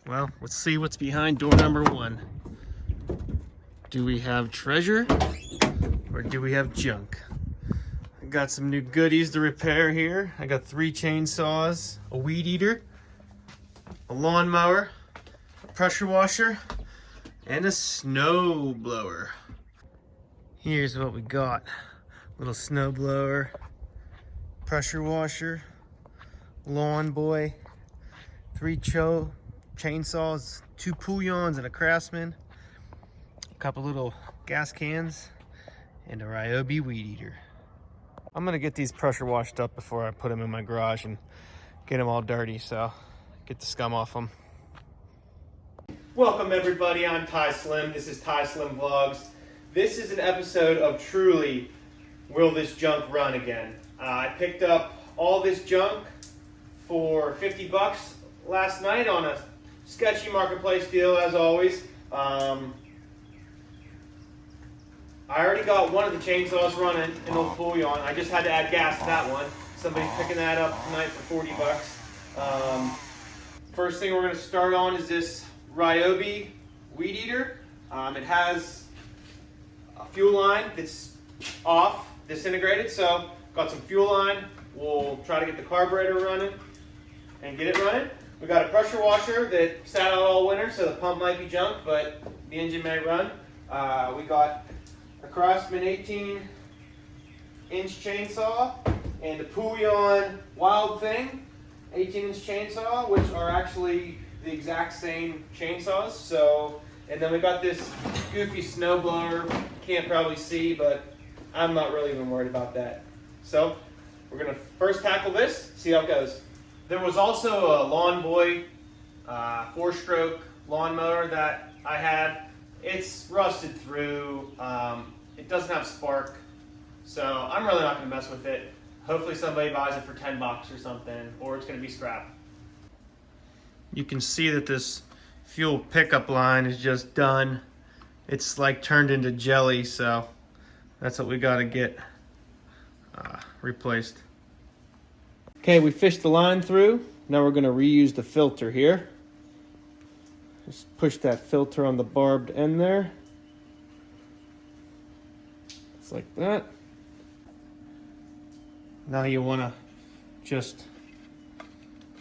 Well, let's see what's behind door number 1. Do we have treasure or do we have junk? I got some new goodies to repair here. I got 3 chainsaws, a weed eater, a lawnmower, a pressure washer, and a snow blower. Here's what we got. Little snow blower, pressure washer, lawn boy, 3 chainsaws, 2 Pouillons and a Craftsman, a couple little gas cans, and a Ryobi weed eater. I'm gonna get these pressure washed up before I put them in my garage and get them all dirty, so get the scum off them. Welcome everybody, I'm Ty Slim. This is Ty Slim Vlogs. This is an episode of Truly Will This Junk Run Again? I picked up all this junk for 50 bucks last night on a sketchy marketplace deal, as always. I already got one of the chainsaws running, an old Pouillon. I just had to add gas to that one. Somebody's picking that up tonight for 40 bucks. First thing we're going to start on is this Ryobi weed eater. It has a fuel line that's off, disintegrated, so got some fuel line. We'll try to get the carburetor running and get it running. We got a pressure washer that sat out all winter, so the pump might be junk, but the engine may run. We got a Craftsman 18-inch chainsaw and a Pouillon Wild Thing 18-inch chainsaw, which are actually the exact same chainsaws. So, and then we got this goofy snow blower. Can't probably see, but I'm not really even worried about that. So we're gonna first tackle this, see how it goes. There was also a Lawn Boy 4-stroke lawnmower that I had. It's rusted through. It doesn't have spark, so I'm really not gonna mess with it. Hopefully somebody buys it for 10 bucks or something, or it's gonna be scrap. You can see that this fuel pickup line is just done. It's like turned into jelly, so that's what we gotta get replaced. Okay, we fished the line through. Now we're gonna reuse the filter here. Just push that filter on the barbed end there. Just like that. Now you wanna just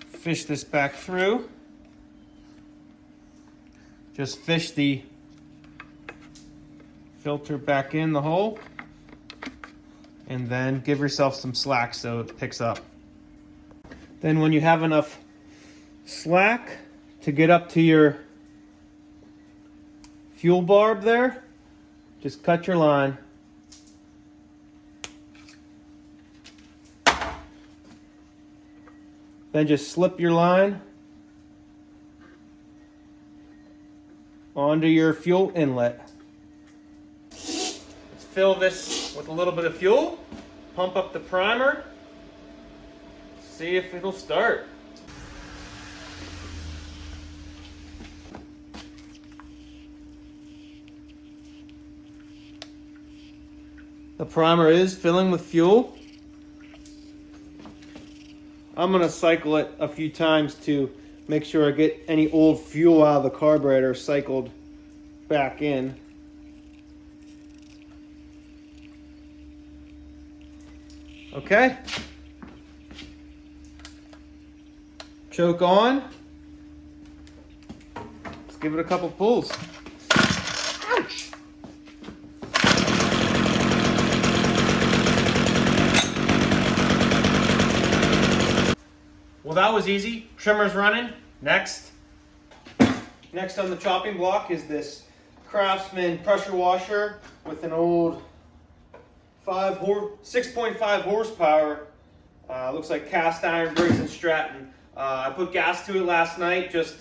fish this back through. Just fish the filter back in the hole, and then give yourself some slack so it picks up. Then when you have enough slack to get up to your fuel barb there, just cut your line. Then just slip your line onto your fuel inlet. Let's fill this with a little bit of fuel, pump up the primer, see if it'll start. The primer is filling with fuel. I'm gonna cycle it a few times to make sure I get any old fuel out of the carburetor cycled back in. Okay. Choke on. Let's give it a couple pulls. Ouch! Well, that was easy. Trimmer's running. Next on the chopping block is this Craftsman pressure washer with an old 6.5 horsepower. Looks like cast iron Briggs & Stratton. I put gas to it last night, just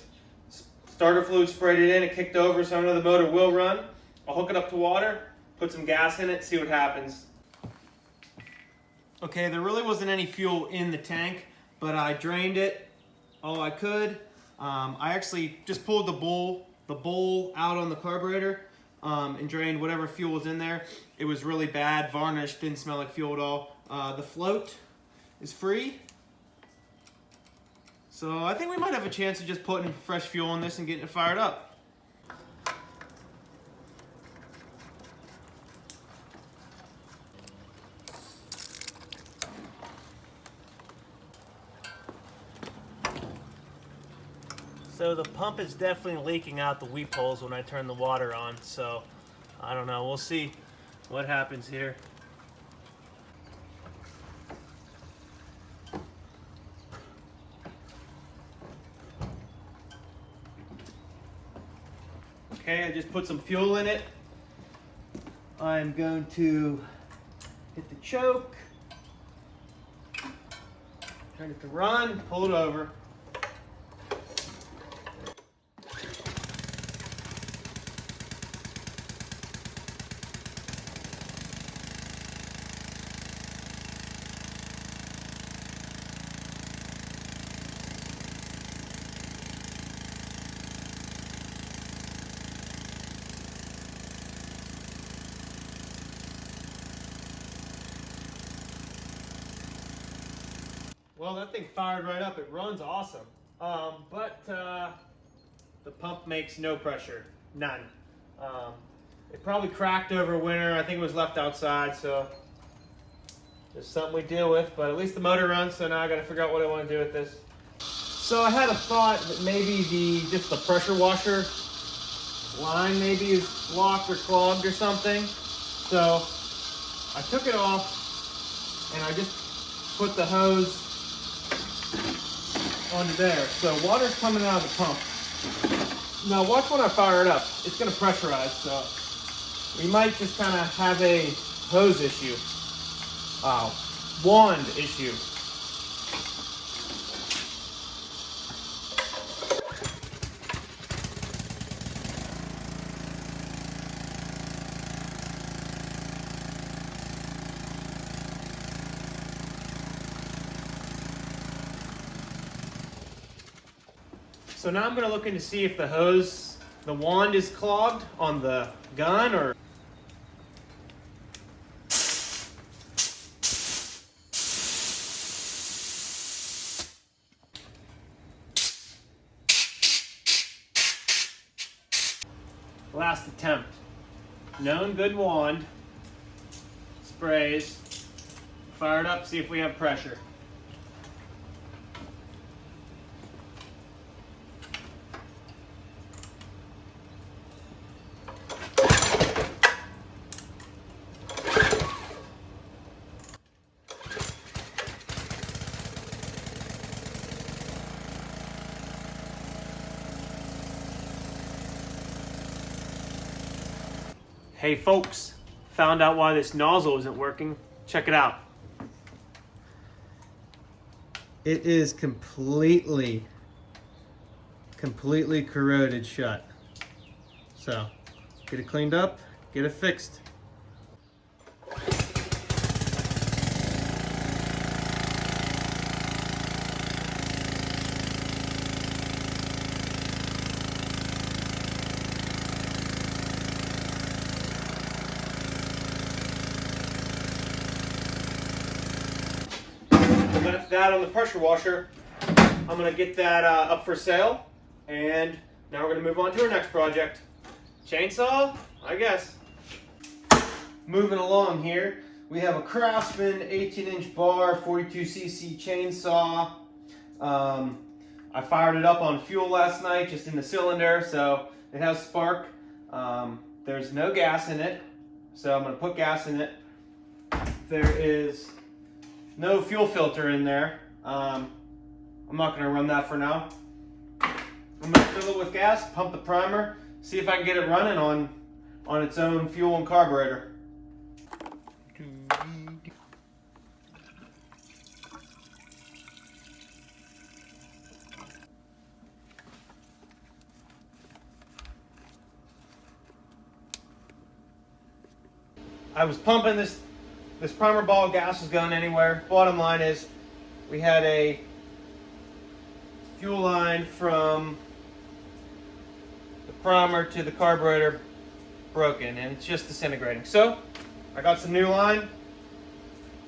starter fluid sprayed it in, it kicked over, so I know the motor will run. I'll hook it up to water, put some gas in it, see what happens. Okay, there really wasn't any fuel in the tank, but I drained it all I could. I actually just pulled the bowl out on the carburetor and drained whatever fuel was in there. It was really bad, varnished, didn't smell like fuel at all. The float is free, So I think we might have a chance of just putting fresh fuel in this and getting it fired up. So the pump is definitely leaking out the weep holes when I turn the water on, so I don't know, we'll see what happens here. Okay, I just put some fuel in it. I'm going to hit the choke, turn it to run, pull it over. Well, that thing fired right up. It runs awesome. But the pump makes no pressure. None. It probably cracked over winter. I think it was left outside, so just something we deal with. But at least the motor runs, so now I got to figure out what I want to do with this. So I had a thought that maybe just the pressure washer line maybe is blocked or clogged or something. So I took it off and I just put the hose onto there. So water's coming out of the pump. Now watch when I fire it up. It's going to pressurize, so we might just kind of have a hose issue. Wand issue. So now I'm going to look in to see if the wand is clogged on the gun or... Last attempt. Known good wand. Sprays. Fire it up, see if we have pressure. Hey folks, found out why this nozzle isn't working. Check it out. It is completely corroded shut. So, get it cleaned up, get it fixed. That's that on the pressure washer. I'm going to get that up for sale, and now we're going to move on to our next project. Chainsaw, I guess. Moving along here, we have a Craftsman 18-inch bar 42cc chainsaw. I fired it up on fuel last night, just in the cylinder, so it has spark. There's no gas in it, so I'm going to put gas in it. There is no fuel filter in there. I'm not going to run that for now. I'm going to fill it with gas, pump the primer, see if I can get it running on its own fuel and carburetor. I was pumping this primer ball, gas was going anywhere. Bottom line is, we had a fuel line from the primer to the carburetor broken, and it's just disintegrating. So, I got some new line.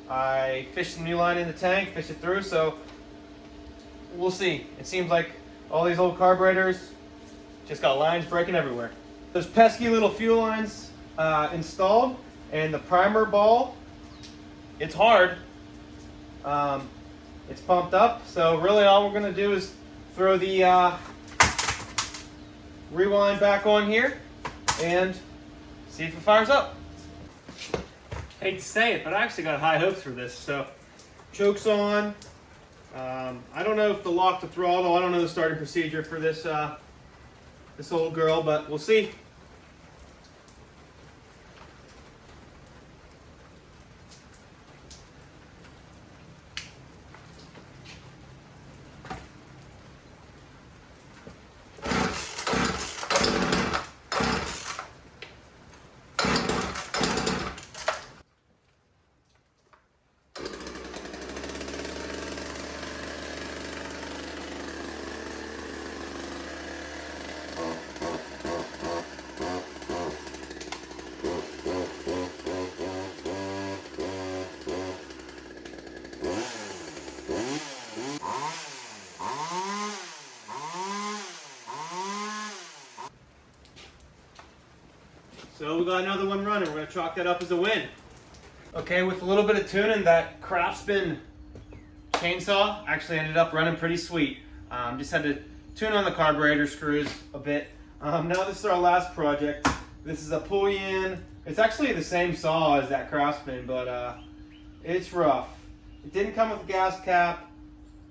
I fished some new line in the tank, fished it through, so we'll see. It seems like all these old carburetors just got lines breaking everywhere. Those pesky little fuel lines installed, and the primer ball, it's hard. It's pumped up, so really all we're gonna do is throw the rewind back on here and see if it fires up. Hate to say it, but I actually got high hopes for this. So, choke's on. I don't know if to lock the throttle. I don't know the starting procedure for this this old girl, but we'll see. So we got another one running. We're going to chalk that up as a win. Okay, with a little bit of tuning, that Craftsman chainsaw actually ended up running pretty sweet. Just had to tune on the carburetor screws a bit. Now this is our last project. This is a pulley-in. It's actually the same saw as that Craftsman, but it's rough. It didn't come with a gas cap.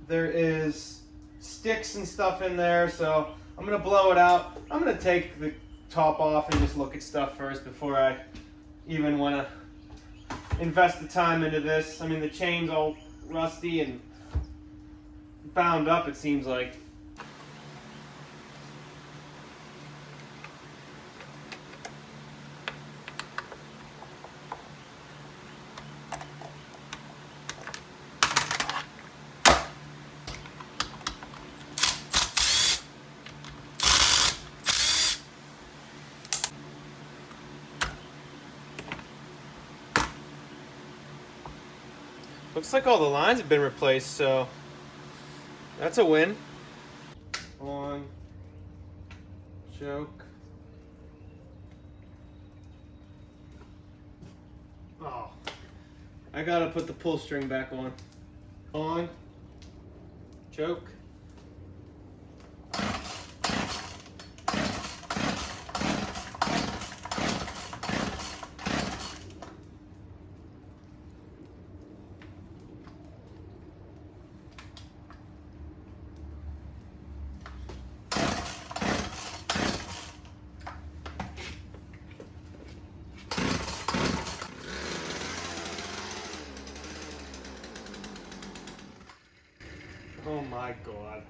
There is sticks and stuff in there, so I'm going to blow it out. I'm going to take the top off and just look at stuff first before I even want to invest the time into this. I mean, the chain's all rusty and bound up, it seems like. Looks like all the lines have been replaced, so that's a win. On, choke. Oh, I gotta put the pull string back on. On, choke. Oh my God.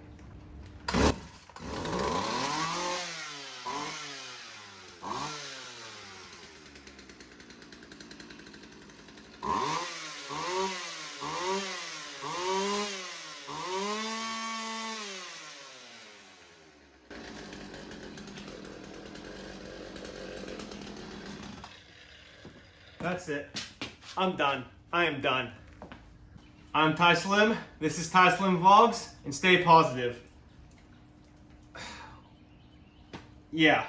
That's it. I'm done. I am done. I'm Ty Slim, this is Ty Slim Vlogs, and stay positive. Yeah.